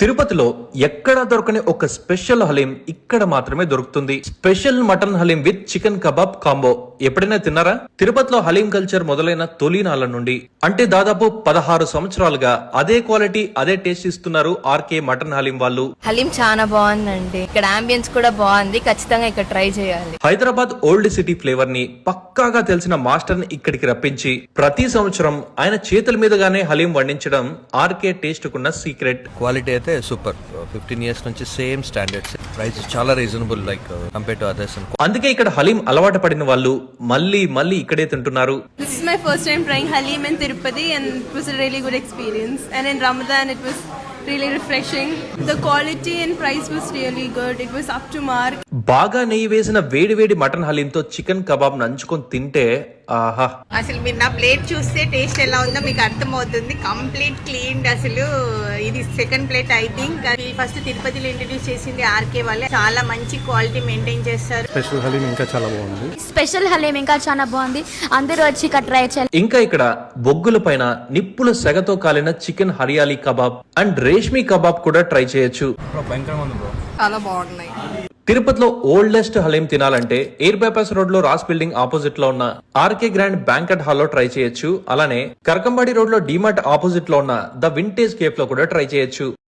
తిరుపతిలో ఎక్కడా దొరకని ఒక స్పెషల్ హలీం ఇక్కడ మాత్రమే దొరుకుతుంది. Special mutton haleem with chicken kebab combo. ఎప్పుడైనా తిన్నారా? తిరుపతిలో హలీం కల్చర్ మొదలైన తొలినాళ్ల నుండి అంటే దాదాపు 16 సంవత్సరాలుగా అదే క్వాలిటీ అదే టేస్ట్ ఇస్తున్నారు ఆర్కే మటన్ హలీం వాళ్ళు. హలీం చాలా బాగుందండి. ఇక్కడ అంబియన్స్ కూడా బాగుంది. ఖచ్చితంగా ఇక్కడ ట్రై చేయాలి. హైదరాబాద్ ఓల్డ్ సిటీ ఫ్లేవర్ ని పక్కాగా తెలిసిన మాస్టర్ ని ఇక్కడికి రప్పించి ప్రతి సంవత్సరం ఆయన చేతుల మీదుగానే హలీం వండించడం ఆర్కే టేస్ట్ కున్న సీక్రెట్. క్వాలిటీ అయితే సూపర్. 15 years నుంచి సేమ్ స్టాండర్డ్స్. ప్రైస్ చాలా reasonable like compare to others. అందుకే ఇక్కడ హలీం అలవాటు పడిన వాళ్ళు మళ్ళీ మళ్ళీ ఇక్కడే తింటున్నారు. This is my first time trying Halim in Tirupati and it was a really good experience. And in Ramadan it was really refreshing. The quality and price was really good. It was up to mark. బాగా నెయ్యి వేసిన వేడి వేడి mutton హలీంతో chicken kebab నంచుకొని తింటే ఆహా. అసలు మీరు నా ప్లేట్ చూస్తే టేస్ట్ ఎలా ఉందో మీకు అర్థమవుతుంది. Complete clean. అసలు ఇది సెకండ్ ప్లేట్ ఐ థింక్. అది ఫస్ట్ తిరుపతిలో ఇంట్రడ్యూస్ చేసింది ఆర్కే వాళ్ళే. చాలా మంచి క్వాలిటీ మెయింటైన్ చేస్తారు. స్పెషల్ హలీం ఇంకా చాలా బాగుంది. స్పెషల్ హలీం ఇంకా చాలా బాగుంది. అందరూ వచ్చి ఇక్కడ ట్రై చేయాలి. ఇంకా ఇక్కడ బొగ్గుల పైన నిప్పుల సెగతో కాలిన chicken hariyali kebab and reshmi kebab కూడా ట్రై చేయొచ్చు. చాలా బాగున్నాయి. తిరుపతిలో ఓల్డెస్ట్ హలీం తినాలంటే ఎయిర్ బైపాస్ రోడ్ లో రాస్ బిల్డింగ్ ఆపోజిట్ లో ఉన్న ఆర్కే గ్రాండ్ బ్యాంకెట్ హాల్ లో ట్రై చేయొచ్చు. అలానే కరకంబాడి రోడ్ లో డిమార్ట్ ఆపోజిట్ లో ఉన్న ద వింటేజ్ కేఫ్ లో కూడా ట్రై చేయొచ్చు.